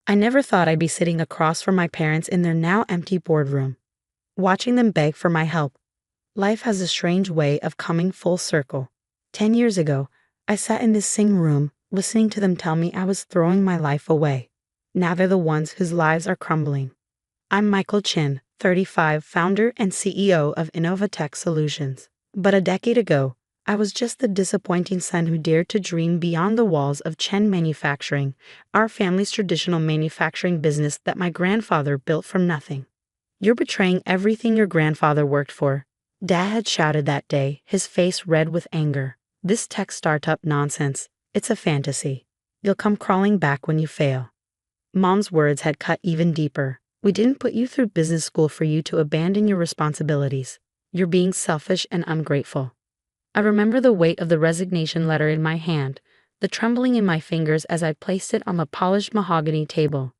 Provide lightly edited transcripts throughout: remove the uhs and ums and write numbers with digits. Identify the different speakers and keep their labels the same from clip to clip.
Speaker 1: I never thought I'd be sitting across from my parents in their now empty boardroom, watching them beg for my help. Life has a strange way of coming full circle. 10 years ago, I sat in this same room, listening to them tell me I was throwing my life away. Now they're the ones whose lives are crumbling. I'm Michael Chin, 35, founder and CEO of Innovatech Solutions. But a decade ago, I was just the disappointing son who dared to dream beyond the walls of Chen Manufacturing, our family's traditional manufacturing business that my grandfather built from nothing. "You're betraying everything your grandfather worked for," Dad had shouted that day, his face red with anger. "This tech startup nonsense, it's a fantasy. You'll come crawling back when you fail." Mom's words had cut even deeper. "We didn't put you through business school for you to abandon your responsibilities. You're being selfish and ungrateful." I remember the weight of the resignation letter in my hand, the trembling in my fingers as I placed it on the polished mahogany table.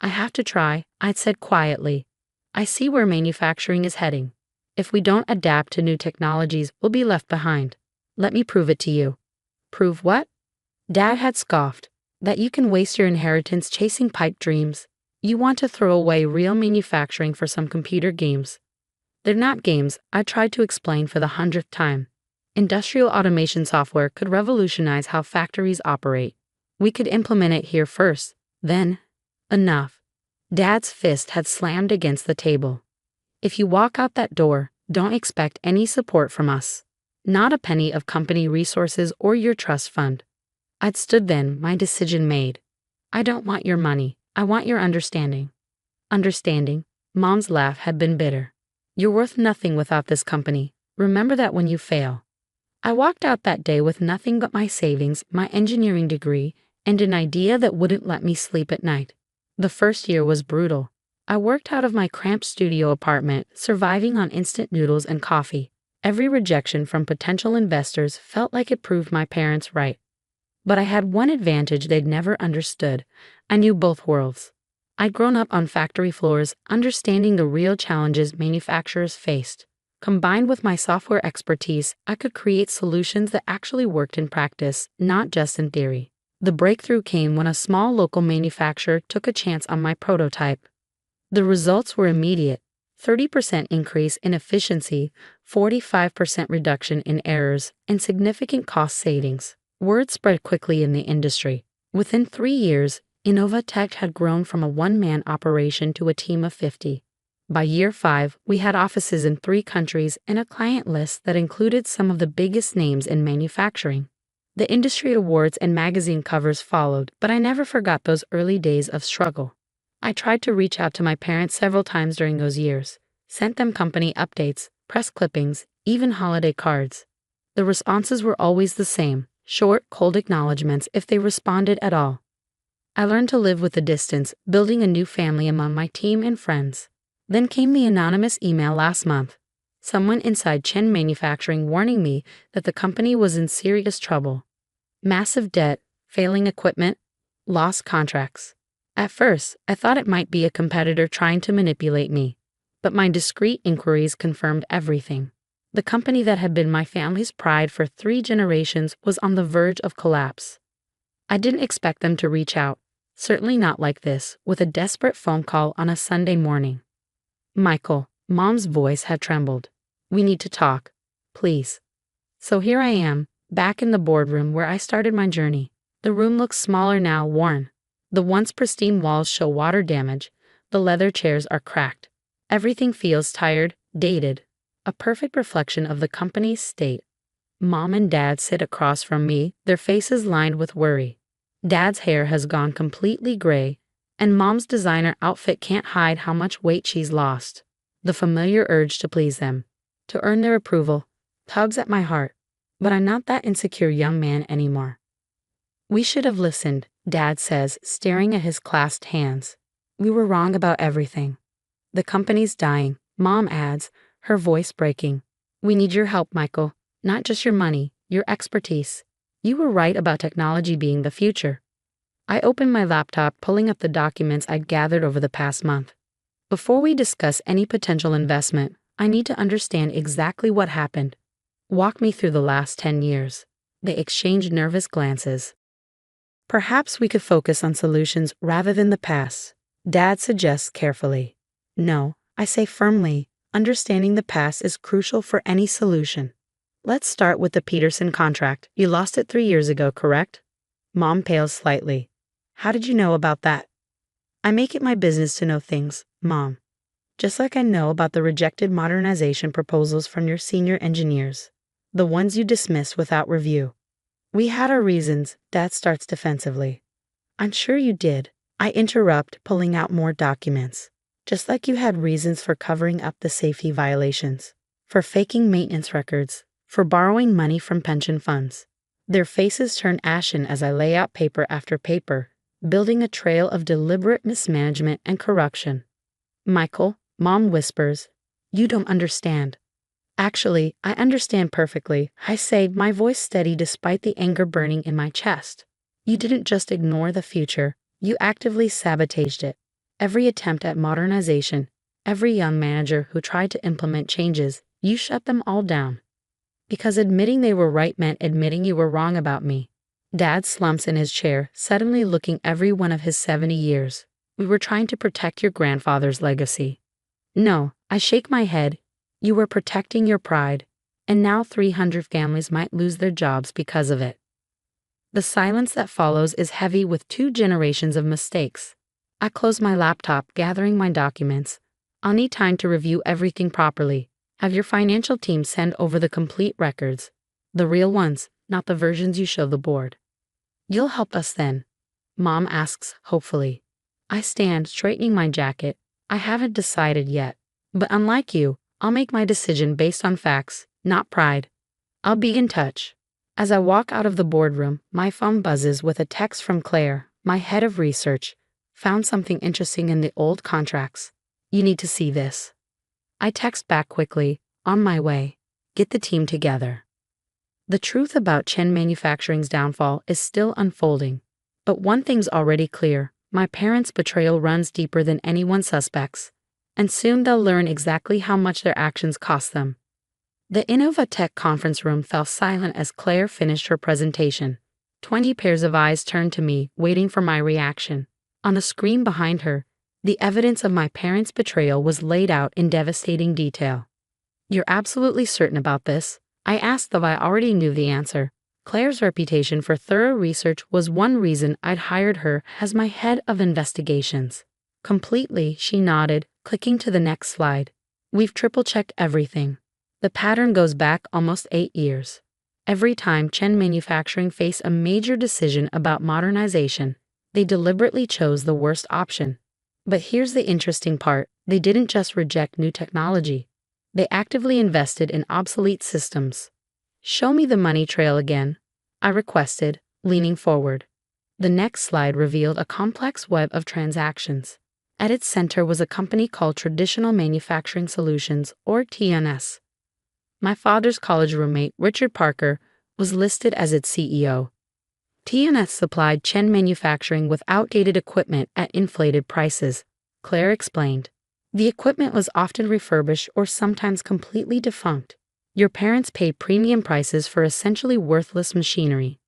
Speaker 1: "I have to try," I'd said quietly. "I see where manufacturing is heading. If we don't adapt to new technologies, we'll be left behind. Let me prove it to you." "Prove what?" Dad had scoffed. "That you can waste your inheritance chasing pipe dreams. You want to throw away real manufacturing for some computer games." "They're not games," I tried to explain for the 100th time. "Industrial automation software could revolutionize how factories operate. We could implement it here first, then." Enough. Dad's fist had slammed against the table. "If you walk out that door, don't expect any support from us. Not a penny of company resources or your trust fund." I'd stood then, my decision made. "I don't want your money. I want your understanding." Understanding? Mom's laugh had been bitter. "You're worth nothing without this company. Remember that when you fail." I walked out that day with nothing but my savings, my engineering degree, and an idea that wouldn't let me sleep at night. The first year was brutal. I worked out of my cramped studio apartment, surviving on instant noodles and coffee. Every rejection from potential investors felt like it proved my parents right. But I had one advantage they'd never understood. I knew both worlds. I'd grown up on factory floors, understanding the real challenges manufacturers faced. Combined with my software expertise, I could create solutions that actually worked in practice, not just in theory. The breakthrough came when a small local manufacturer took a chance on my prototype. The results were immediate: 30% increase in efficiency, 45% reduction in errors, and significant cost savings. Word spread quickly in the industry. Within 3 years, Innovatech had grown from a one-man operation to a team of 50. By year 5, we had offices in 3 countries and a client list that included some of the biggest names in manufacturing. The industry awards and magazine covers followed, but I never forgot those early days of struggle. I tried to reach out to my parents several times during those years, sent them company updates, press clippings, even holiday cards. The responses were always the same: short, cold acknowledgments if they responded at all. I learned to live with the distance, building a new family among my team and friends. Then came the anonymous email last month. Someone inside Chen Manufacturing warning me that the company was in serious trouble. Massive debt, failing equipment, lost contracts. At first, I thought it might be a competitor trying to manipulate me, but my discreet inquiries confirmed everything. The company that had been my family's pride for 3 generations was on the verge of collapse. I didn't expect them to reach out, certainly not like this, with a desperate phone call on a Sunday morning. "Michael," Mom's voice had trembled. "We need to talk. Please." So here I am, back in the boardroom where I started my journey. The room looks smaller now, worn. The once pristine walls show water damage. The leather chairs are cracked. Everything feels tired, dated. A perfect reflection of the company's state. Mom and Dad sit across from me, their faces lined with worry. Dad's hair has gone completely gray, and Mom's designer outfit can't hide how much weight she's lost. The familiar urge to please them, to earn their approval, tugs at my heart. But I'm not that insecure young man anymore. "We should have listened," Dad says, staring at his clasped hands. "We were wrong about everything." "The company's dying," Mom adds, her voice breaking. "We need your help, Michael. Not just your money, your expertise. You were right about technology being the future." I opened my laptop, pulling up the documents I'd gathered over the past month. "Before we discuss any potential investment, I need to understand exactly what happened. Walk me through the last 10 years. They exchanged nervous glances. Perhaps we could focus on solutions rather than the past, Dad suggests carefully. No, I say firmly, understanding the past is crucial for any solution. Let's start with the Peterson contract. You lost it 3 years ago, correct? Mom pales slightly. How did you know about that? I make it my business to know things, Mom. Just like I know about the rejected modernization proposals from your senior engineers. The ones you dismissed without review. We had our reasons, Dad starts defensively. I'm sure you did. I interrupt, pulling out more documents. Just like you had reasons for covering up the safety violations. For faking maintenance records. For borrowing money from pension funds. Their faces turn ashen as I lay out paper after paper, building a trail of deliberate mismanagement and corruption. Michael, Mom whispers, you don't understand. Actually, I understand perfectly, I say, my voice steady despite the anger burning in my chest. You didn't just ignore the future, you actively sabotaged it. Every attempt at modernization, every young manager who tried to implement changes, you shut them all down. Because admitting they were right meant admitting you were wrong about me. Dad slumps in his chair, suddenly looking every one of his 70 years. We were trying to protect your grandfather's legacy. No, I shake my head. You were protecting your pride. And now 300 families might lose their jobs because of it. The silence that follows is heavy with 2 generations of mistakes. I close my laptop, gathering my documents. I'll need time to review everything properly. Have your financial team send over the complete records. The real ones, not the versions you show the board. You'll help us then? Mom asks, hopefully. I stand, straightening my jacket. I haven't decided yet. But unlike you, I'll make my decision based on facts, not pride. I'll be in touch. As I walk out of the boardroom, my phone buzzes with a text from Claire, my head of research. Found something interesting in the old contracts. You need to see this. I text back quickly, on my way. Get the team together. The truth about Chen Manufacturing's downfall is still unfolding. But one thing's already clear. My parents' betrayal runs deeper than anyone suspects. And soon they'll learn exactly how much their actions cost them. The Innovatech conference room fell silent as Claire finished her presentation. 20 pairs of eyes turned to me, waiting for my reaction. On the screen behind her, the evidence of my parents' betrayal was laid out in devastating detail. You're absolutely certain about this? I asked, though I already knew the answer. Claire's reputation for thorough research was one reason I'd hired her as my head of investigations. Completely, she nodded, clicking to the next slide. We've triple-checked everything. The pattern goes back almost 8 years. Every time Chen Manufacturing faced a major decision about modernization, they deliberately chose the worst option. But here's the interesting part. They didn't just reject new technology. They actively invested in obsolete systems. Show me the money trail again, I requested, leaning forward. The next slide revealed a complex web of transactions. At its center was a company called Traditional Manufacturing Solutions, or TNS. My father's college roommate, Richard Parker, was listed as its CEO. TNS supplied Chen Manufacturing with outdated equipment at inflated prices, Claire explained. The equipment was often refurbished or sometimes completely defunct. Your parents paid premium prices for essentially worthless machinery.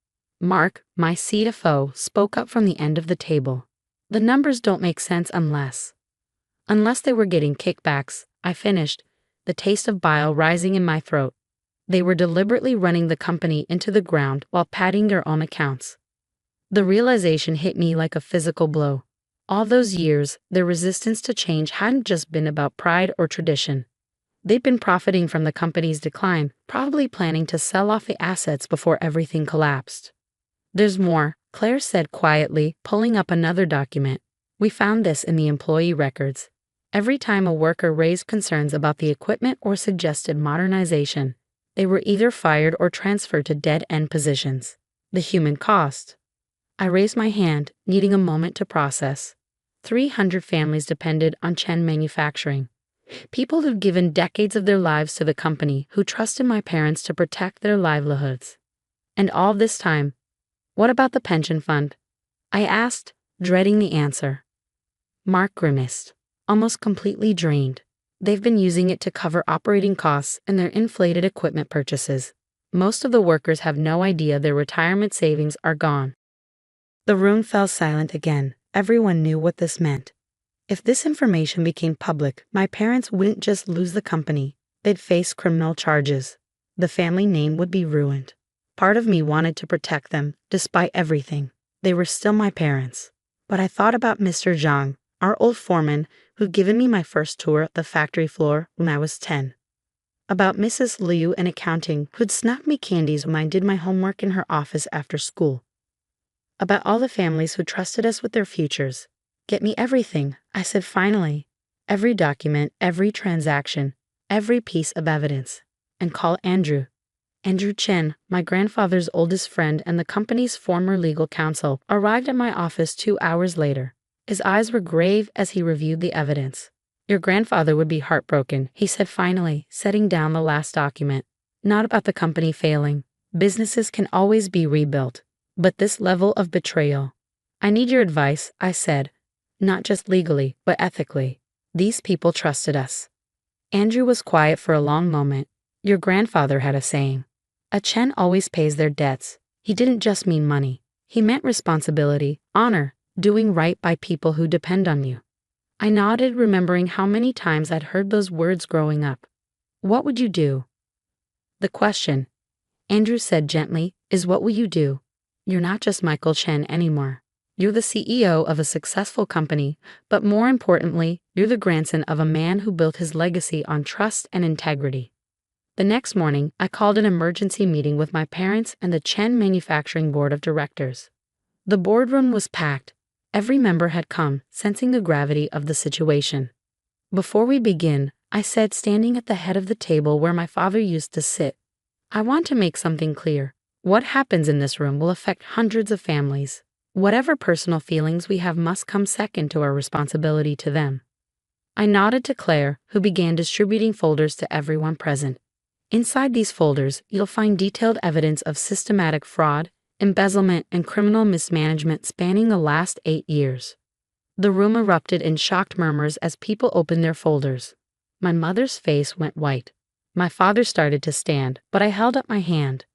Speaker 1: Mark, my CFO, spoke up from the end of the table. The numbers don't make sense unless they were getting kickbacks, I finished, the taste of bile rising in my throat. They were deliberately running the company into the ground while padding their own accounts. The realization hit me like a physical blow. All those years, their resistance to change hadn't just been about pride or tradition. They'd been profiting from the company's decline, probably planning to sell off the assets before everything collapsed. There's more, Claire said quietly, pulling up another document. We found this in the employee records. Every time a worker raised concerns about the equipment or suggested modernization, they were either fired or transferred to dead-end positions. The human cost. I raised my hand, needing a moment to process. 300 families depended on Chen Manufacturing. People who'd given decades of their lives to the company, who trusted my parents to protect their livelihoods. And all this time, what about the pension fund? I asked, dreading the answer. Mark grimaced, almost completely drained. They've been using it to cover operating costs and their inflated equipment purchases. Most of the workers have no idea their retirement savings are gone. The room fell silent again. Everyone knew what this meant. If this information became public, my parents wouldn't just lose the company, they'd face criminal charges. The family name would be ruined. Part of me wanted to protect them, despite everything. They were still my parents. But I thought about Mr. Zhang, our old foreman, who'd given me my first tour of the factory floor when I was 10. About Mrs. Liu in accounting, who'd snuck me candies when I did my homework in her office after school. About all the families who trusted us with their futures. Get me everything, I said finally. Every document, every transaction, every piece of evidence. And call Andrew. Andrew Chen, my grandfather's oldest friend and the company's former legal counsel, arrived at my office 2 hours later. His eyes were grave as he reviewed the evidence. Your grandfather would be heartbroken, he said finally, setting down the last document. Not about the company failing. Businesses can always be rebuilt. But this level of betrayal. I need your advice, I said. Not just legally, but ethically. These people trusted us. Andrew was quiet for a long moment. Your grandfather had a saying. A Chen always pays their debts. He didn't just mean money. He meant responsibility, honor, doing right by people who depend on you. I nodded, remembering how many times I'd heard those words growing up. What would you do? The question, Andrew said gently, is what will you do? You're not just Michael Chen anymore. You're the CEO of a successful company, but more importantly, you're the grandson of a man who built his legacy on trust and integrity. The next morning, I called an emergency meeting with my parents and the Chen Manufacturing Board of Directors. The boardroom was packed. Every member had come, sensing the gravity of the situation. Before we begin, I said, standing at the head of the table where my father used to sit, I want to make something clear. What happens in this room will affect hundreds of families. Whatever personal feelings we have must come second to our responsibility to them. I nodded to Claire, who began distributing folders to everyone present. Inside these folders, you'll find detailed evidence of systematic fraud, embezzlement, and criminal mismanagement spanning the last 8 years. The room erupted in shocked murmurs as people opened their folders. My mother's face went white. My father started to stand, but I held up my hand.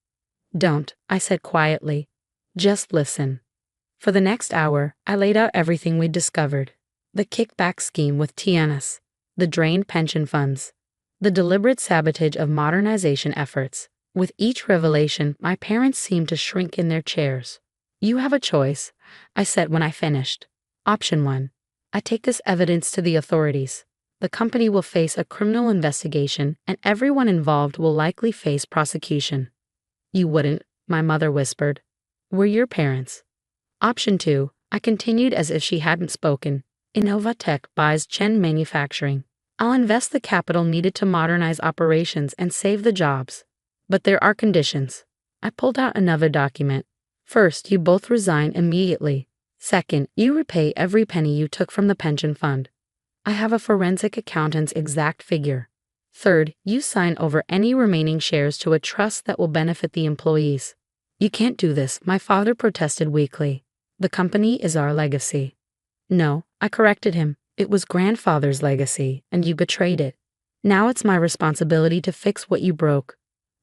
Speaker 1: Don't, I said quietly. Just listen. For the next hour, I laid out everything we'd discovered. The kickback scheme with Tianas, the drained pension funds, the deliberate sabotage of modernization efforts. With each revelation, my parents seemed to shrink in their chairs. You have a choice, I said when I finished. Option 1. I take this evidence to the authorities. The company will face a criminal investigation and everyone involved will likely face prosecution. You wouldn't, my mother whispered. We're your parents. Option 2, I continued as if she hadn't spoken. Innovatech buys Chen Manufacturing. I'll invest the capital needed to modernize operations and save the jobs. But there are conditions. I pulled out another document. First, you both resign immediately. Second, you repay every penny you took from the pension fund. I have a forensic accountant's exact figure. Third, you sign over any remaining shares to a trust that will benefit the employees. You can't do this, my father protested weakly. The company is our legacy. No, I corrected him. It was grandfather's legacy, and you betrayed it. Now it's my responsibility to fix what you broke.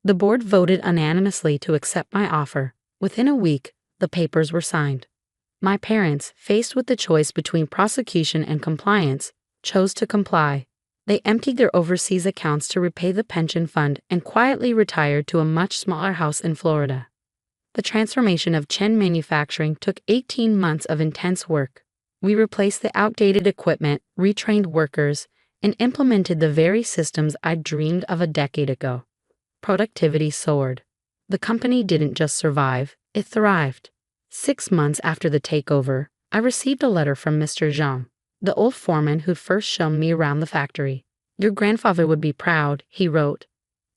Speaker 1: The board voted unanimously to accept my offer. Within a week, the papers were signed. My parents, faced with the choice between prosecution and compliance, chose to comply. They emptied their overseas accounts to repay the pension fund and quietly retired to a much smaller house in Florida. The transformation of Chen Manufacturing took 18 months of intense work. We replaced the outdated equipment, retrained workers, and implemented the very systems I'd dreamed of a decade ago. Productivity soared. The company didn't just survive, it thrived. 6 months after the takeover, I received a letter from Mr. Zhang, the old foreman who'd first shown me around the factory. Your grandfather would be proud, he wrote.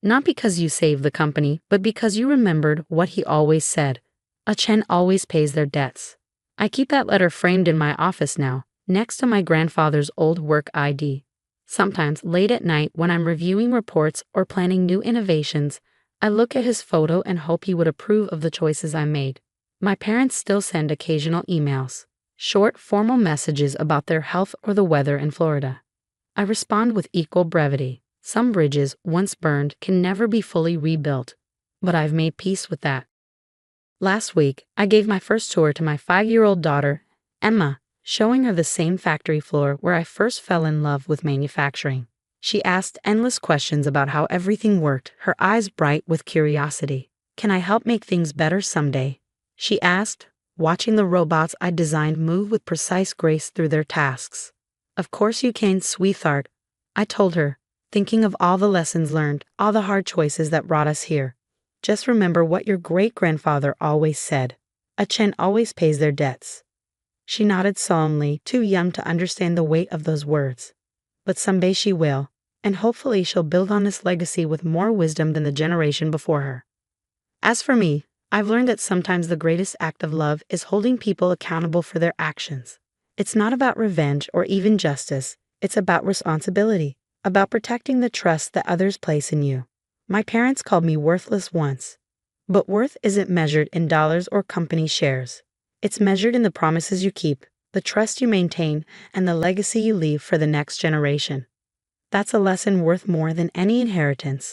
Speaker 1: Not because you saved the company, but because you remembered what he always said. A Chen always pays their debts. I keep that letter framed in my office now, next to my grandfather's old work ID. Sometimes, late at night when I'm reviewing reports or planning new innovations, I look at his photo and hope he would approve of the choices I made. My parents still send occasional emails, short, formal messages about their health or the weather in Florida. I respond with equal brevity. Some bridges, once burned, can never be fully rebuilt, but I've made peace with that. Last week, I gave my first tour to my 5-year-old daughter, Emma, showing her the same factory floor where I first fell in love with manufacturing. She asked endless questions about how everything worked, her eyes bright with curiosity. "Can I help make things better someday?" she asked, watching the robots I designed move with precise grace through their tasks. "Of course you can, sweetheart," I told her, thinking of all the lessons learned, all the hard choices that brought us here. "Just remember what your great-grandfather always said. A Chen always pays their debts." She nodded solemnly, too young to understand the weight of those words. But someday she will, and hopefully she'll build on this legacy with more wisdom than the generation before her. As for me, I've learned that sometimes the greatest act of love is holding people accountable for their actions. It's not about revenge or even justice, it's about responsibility, about protecting the trust that others place in you. My parents called me worthless once, but worth isn't measured in dollars or company shares. It's measured in the promises you keep, the trust you maintain, and the legacy you leave for the next generation. That's a lesson worth more than any inheritance.